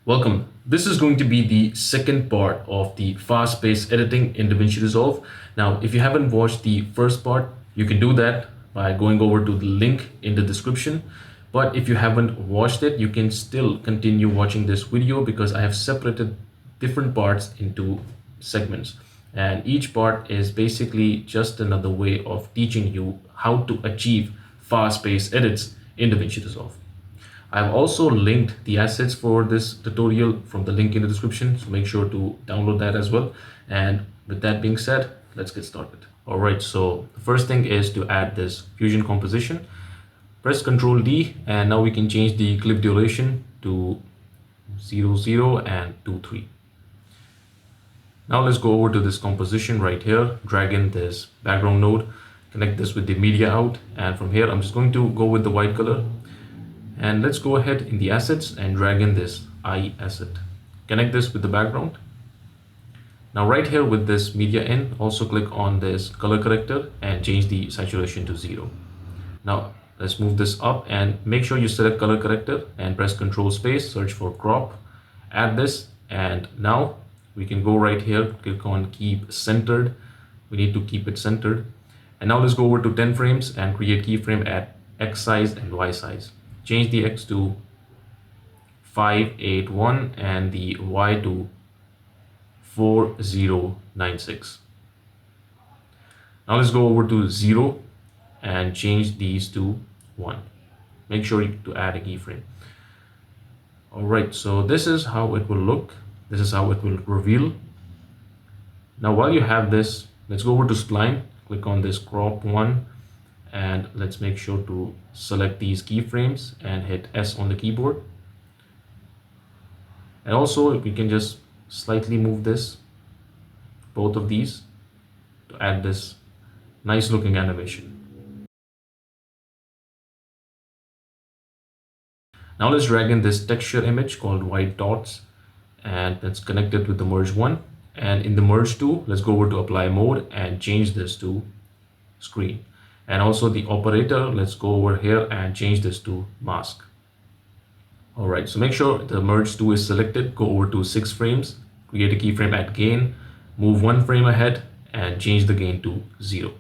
Welcome. This is going to be the second part of the fast-paced editing in DaVinci Resolve. Now, if you haven't watched the first part, you can do that by going over to the link in the description. But if you haven't watched it, you can still continue watching this video because I have separated different parts into segments. And each part is basically just another way of teaching you how to achieve fast-paced edits in DaVinci Resolve. I've also linked the assets for this tutorial from the link in the description, so make sure to download that as well. And with that being said, let's get started. All right, so the first thing is to add this fusion composition. Press Ctrl D, and now we can change the clip duration to 00 and 23. Now let's go over to this composition right here, drag in this background node, connect this with the media out, and from here I'm just going to go with the white color. And let's go ahead in the assets and drag in this eye asset. Connect this with the background. Now right here with this media in, also click on this color corrector and change the saturation to 0. Now let's move this up and make sure you select color corrector and press Ctrl space, search for crop, add this, and now we can go right here, click on keep centered. We need to keep it centered. And now let's go over to 10 frames and create keyframe at X size and Y size. Change the X to 581 and the Y to 4096. Now let's go over to 0 and change these to 1. Make sure to add a keyframe. Alright, so this is how it will look. This is how it will reveal. Now while you have this, let's go over to spline, click on this crop one, and let's make sure to select these keyframes and hit S on the keyboard. And also we can just slightly move this, both of these, to add this nice looking animation. Now let's drag in this texture image called white dots and let's connect it with the merge one. And in the merge tool, let's go over to apply mode and change this to screen. And also the operator, let's go over here and change this to mask. All right, so make sure the merge tool is selected, go over to 6 frames, create a keyframe at gain, move 1 frame ahead and change the gain to 0.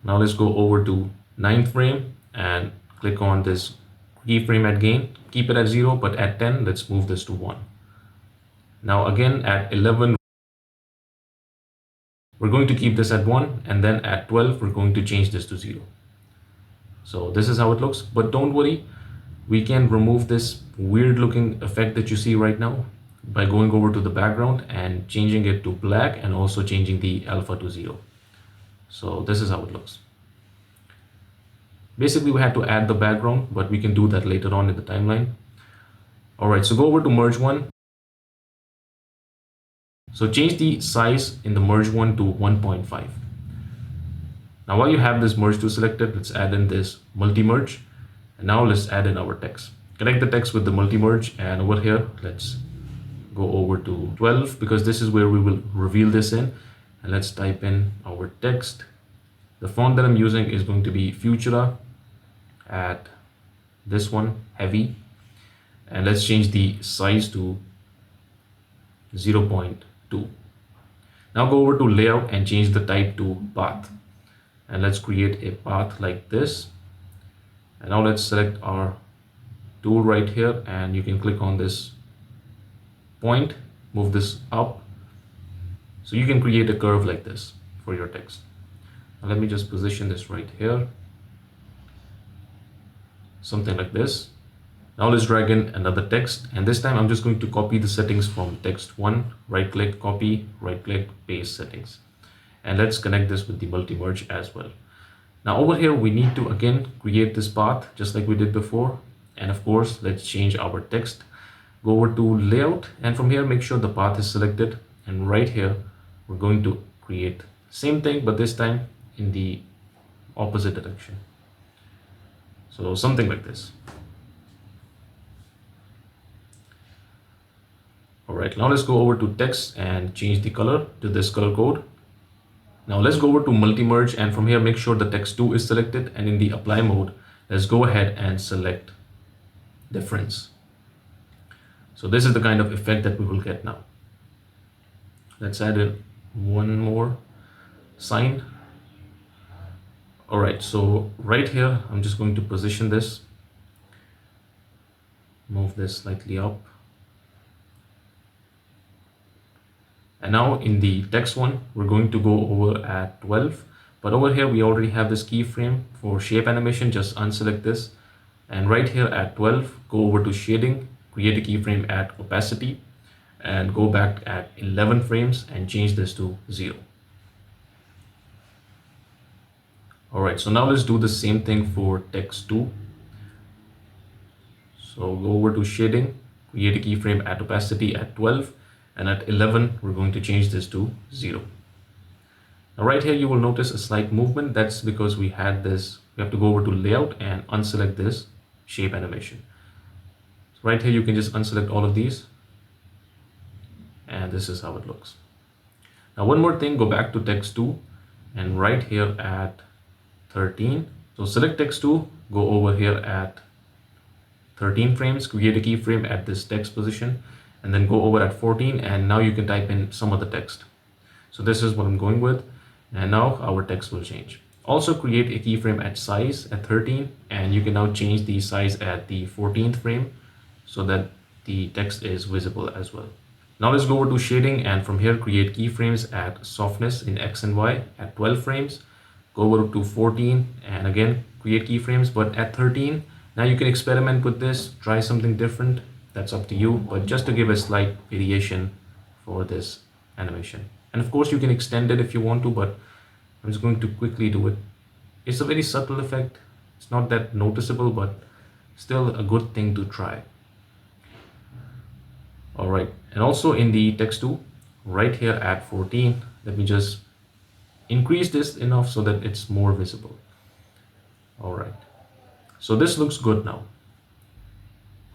Now let's go over to 9th frame and click on this keyframe at gain, keep it at 0, but at 10, let's move this to 1. Now again at 11, we're going to keep this at 1, and then at 12 we're going to change this to 0. So this is how it looks, but don't worry, we can remove this weird looking effect that you see right now by going over to the background and changing it to black and also changing the alpha to 0. So this is how it looks. Basically we had to add the background, but we can do that later on in the timeline. Alright, so go over to merge one. So change the size in the merge one to 1.5. Now while you have this merge tool selected, let's add in this multi-merge. And now let's add in our text. Connect the text with the multi-merge, and over here, let's go over to 12 because this is where we will reveal this in. And let's type in our text. The font that I'm using is going to be Futura at this one, heavy. And let's change the size to 0.2. Now go over to layout and change the type to path, and let's create a path like this. And now let's select our tool right here and you can click on this point, move this up, so you can create a curve like this for your text. Now let me just position this right here, something like this. Now let's drag in another text, and this time I'm just going to copy the settings from text 1, right click, copy, right click, paste settings. And let's connect this with the multi-merge as well. Now over here we need to again create this path just like we did before, and of course let's change our text. Go over to layout, and from here make sure the path is selected, and right here we're going to create same thing but this time in the opposite direction. So something like this. Alright, now let's go over to text and change the color to this color code. Now let's go over to multi-merge, and from here make sure the text 2 is selected, and in the apply mode let's go ahead and select difference. So this is the kind of effect that we will get now. Let's add in one more sign. All right, so right here, I'm just going to position this, move this slightly up. And now in the text one, we're going to go over at 12, but over here we already have this keyframe for shape animation. Just unselect this, and right here at 12, go over to shading, create a keyframe at opacity, and go back at 11 frames and change this to 0. All right, so now let's do the same thing for text 2. So go over to shading, create a keyframe at opacity at 12, and at 11, we're going to change this to 0. Now right here, you will notice a slight movement. That's because we had this, we have to go over to layout and unselect this shape animation. So right here, you can just unselect all of these, and this is how it looks. Now one more thing, go back to text 2, and right here at 13, so select text 2, go over here at 13 frames, create a keyframe at this text position, and then go over at 14, and now you can type in some of the text. So this is what I'm going with, and now our text will change. Also create a keyframe at size at 13, and you can now change the size at the 14th frame so that the text is visible as well. Now let's go over to shading, and from here create keyframes at softness in X and Y at 12 frames. Go over to 14 and again create keyframes, but at 13. Now you can experiment with this, try something different, that's up to you, but just to give a slight variation for this animation. And of course you can extend it if you want to, but I'm just going to quickly do it. It's a very subtle effect, it's not that noticeable, but still a good thing to try. All right, and also in the text 2, right here at 14, let me just increase this enough so that it's more visible. All right. So this looks good now.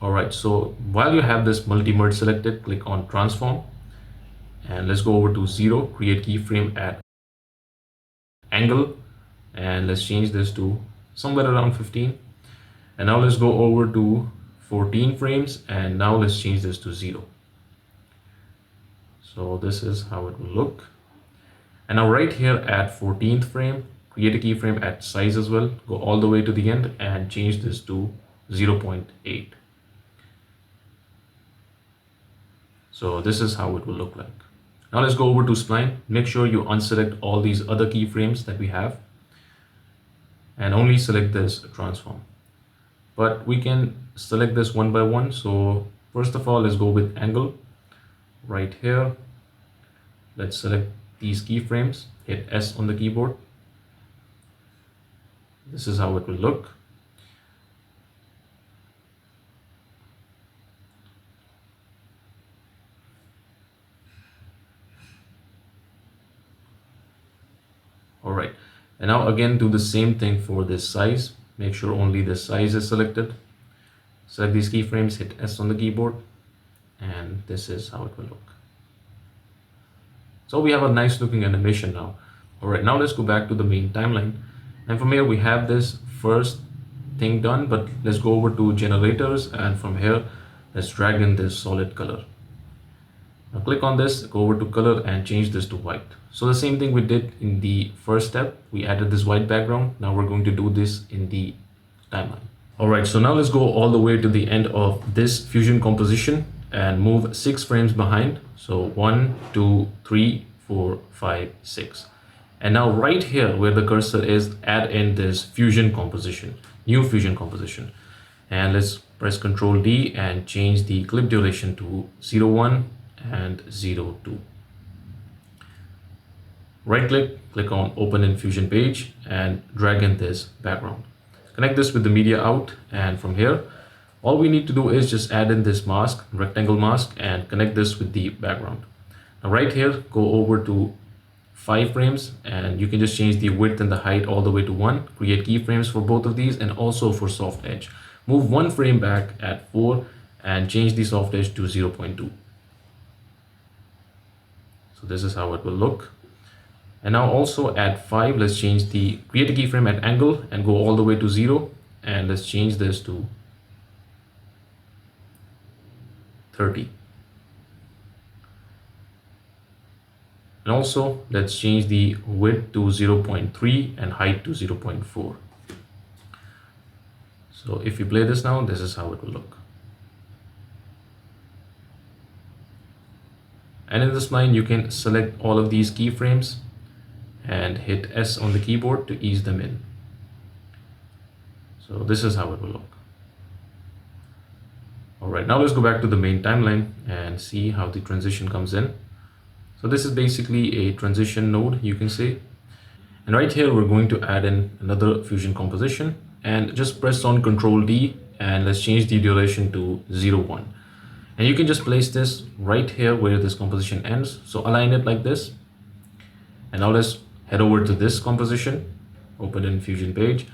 All right, so while you have this multi-merge selected, click on transform, and let's go over to 0, create keyframe at angle, and let's change this to somewhere around 15. And now let's go over to 14 frames, and now let's change this to 0. So this is how it will look. And now right here at 14th frame, create a keyframe at size as well, go all the way to the end and change this to 0.8. So this is how it will look like. Now let's go over to spline. Make sure you unselect all these other keyframes that we have and only select this transform. But we can select this one by one. So first of all, let's go with angle right here. Let's select these keyframes, hit S on the keyboard. This is how it will look. All right, and now again do the same thing for this size. Make sure only the size is selected. Select these keyframes, hit S on the keyboard, and this is how it will look. So we have a nice looking animation now. All right, now let's go back to the main timeline. And from here we have this first thing done, but let's go over to generators, and from here let's drag in this solid color. Now click on this, go over to color and change this to white. So the same thing we did in the first step, we added this white background. Now we're going to do this in the timeline. All right, so now let's go all the way to the end of this fusion composition and move 6 frames behind. So 1, 2, 3, 4, 5, 6. And now right here where the cursor is, add in this fusion composition, new fusion composition. And let's press Ctrl D and change the clip duration to 0.1 and 0.2. Right click, click on open in fusion page and drag in this background. Connect this with the media out, and from here, all we need to do is just add in this mask, rectangle mask, and connect this with the background. Now right here, go over to 5 frames and you can just change the width and the height all the way to 1. Create keyframes for both of these and also for soft edge. Move 1 frame back at 4 and change the soft edge to 0.2. So this is how it will look. And now also at 5, let's change the create a keyframe at angle and go all the way to 0, and let's change this to 30. And also let's change the width to 0.3 and height to 0.4. So if you play this now, this is how it will look. And in this line, you can select all of these keyframes and hit S on the keyboard to ease them in. So this is how it will look. All right, now let's go back to the main timeline and see how the transition comes in. So this is basically a transition node, you can say. And right here, we're going to add in another fusion composition, and just press on Ctrl D and let's change the duration to 0.1. And you can just place this right here where this composition ends. So align it like this. And now let's head over to this composition, open in Fusion page.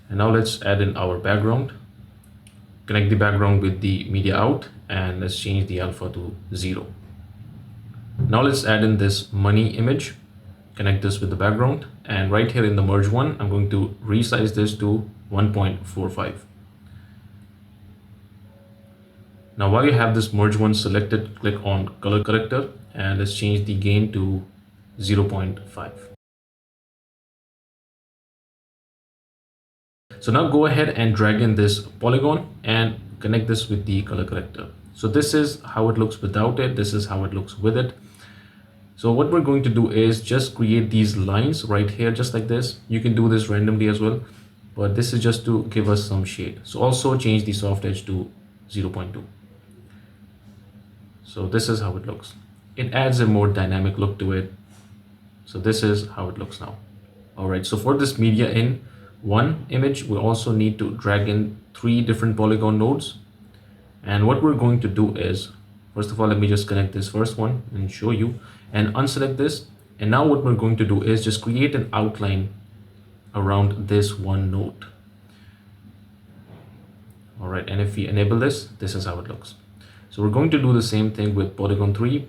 And now let's add in our background. Connect the background with the media out and let's change the alpha to 0. Now let's add in this money image. Connect this with the background, and right here in the merge one, I'm going to resize this to 1.45. Now while you have this merge one selected, click on color corrector and let's change the gain to 0.5. So now go ahead and drag in this polygon and connect this with the color corrector. So this is how it looks without it. This is how it looks with it. So what we're going to do is just create these lines right here, just like this. You can do this randomly as well, but this is just to give us some shade. So also change the soft edge to 0.2. So this is how it looks. It adds a more dynamic look to it. So this is how it looks now. All right, so for this media in one image, we also need to drag in 3 different polygon nodes. And what we're going to do is, first of all, let me just connect this first one and show you, and unselect this. And now what we're going to do is just create an outline around this one node. All right, and if we enable this, this is how it looks. So we're going to do the same thing with polygon 3,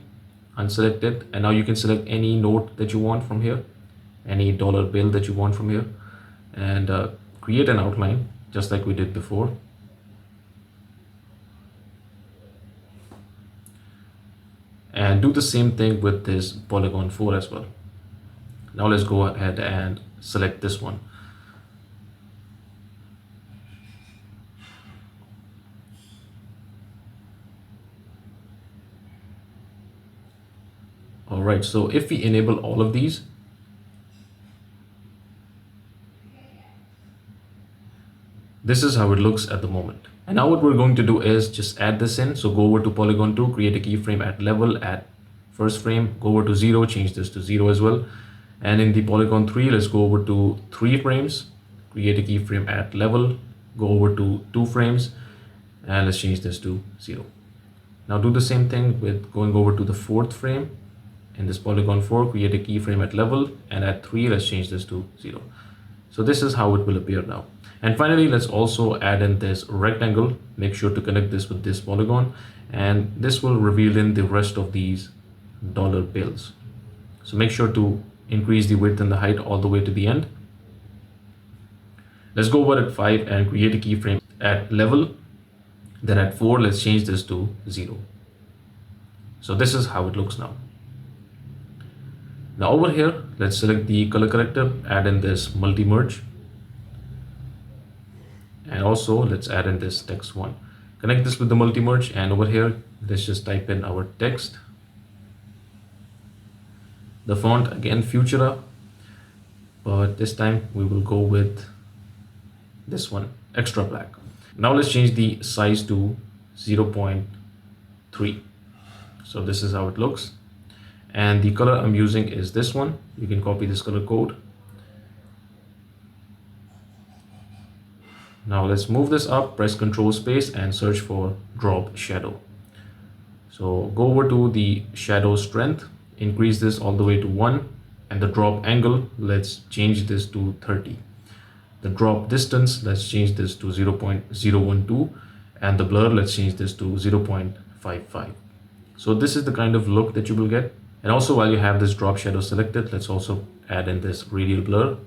unselect it, and now you can select any node that you want from here, any dollar bill that you want from here, and create an outline just like we did before. And do the same thing with this polygon 4 as well. Now let's go ahead and select this one. All right, so if we enable all of these, this is how it looks at the moment. And now what we're going to do is just add this in. So go over to polygon 2, create a keyframe at level at first frame, go over to 0, change this to 0 as well. And in the polygon 3, let's go over to 3 frames, create a keyframe at level, go over to 2 frames, and let's change this to 0. Now do the same thing with going over to the 4th frame. In this polygon 4, create a keyframe at level, and at 3, let's change this to 0. So this is how it will appear now. And finally, let's also add in this rectangle. Make sure to connect this with this polygon, and this will reveal in the rest of these dollar bills. So make sure to increase the width and the height all the way to the end. Let's go over at 5 and create a keyframe at level. Then at 4, let's change this to 0. So this is how it looks now. Now over here, let's select the color corrector, add in this multi-merge. And also let's add in this text one. Connect this with the multi-merge, and over here, let's just type in our text. The font, again, Futura, but this time we will go with this one, extra black. Now let's change the size to 0.3. So this is how it looks. And the color I'm using is this one. You can copy this color code. Now let's move this up, press Ctrl space and search for drop shadow. So go over to the shadow strength, increase this all the way to 1, and the drop angle, let's change this to 30. The drop distance, let's change this to 0.012, and the blur, let's change this to 0.55. So this is the kind of look that you will get. And also, while you have this drop shadow selected, let's also add in this radial blur.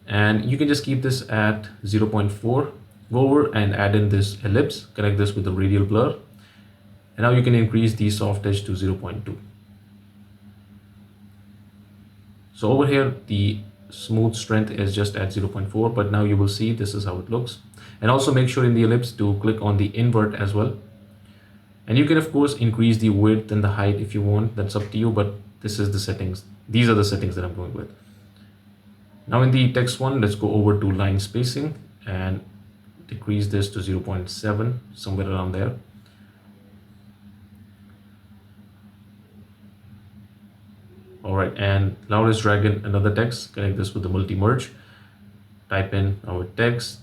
And you can just keep this at 0.4. Go over and add in this ellipse, connect this with the radial blur. And now you can increase the soft edge to 0.2. So over here, the smooth strength is just at 0.4, but now you will see this is how it looks. And also make sure in the ellipse to click on the invert as well. And you can of course increase the width and the height if you want, that's up to you, but this is the settings. These are the settings that I'm going with. Now in the text one, let's go over to line spacing and decrease this to 0.7, somewhere around there. All right, and now let's drag in another text, connect this with the multi-merge, type in our text.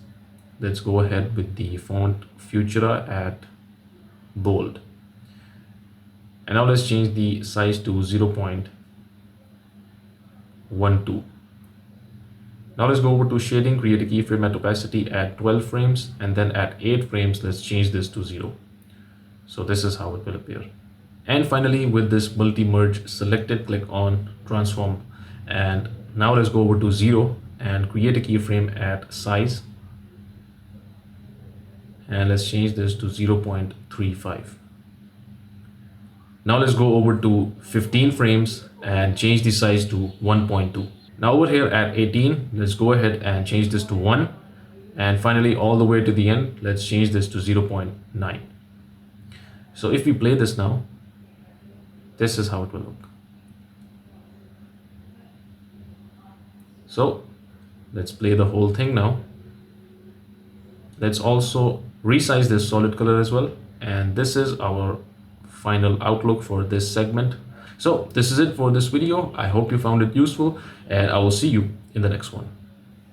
Let's go ahead with the font Futura at bold. And now let's change the size to 0.12. Now let's go over to shading, create a keyframe at opacity at 12 frames, and then at 8 frames, let's change this to 0. So this is how it will appear. And finally, with this multi-merge selected, click on transform. And now let's go over to 0 and create a keyframe at size. And let's change this to 0.35. Now let's go over to 15 frames and change the size to 1.2. Now over here at 18, let's go ahead and change this to 1. And finally, all the way to the end, let's change this to 0.9. So if we play this now, this is how it will look. So let's play the whole thing now. Let's also resize this solid color as well. And this is our final outlook for this segment. So this is it for this video. I hope you found it useful, and I will see you in the next one.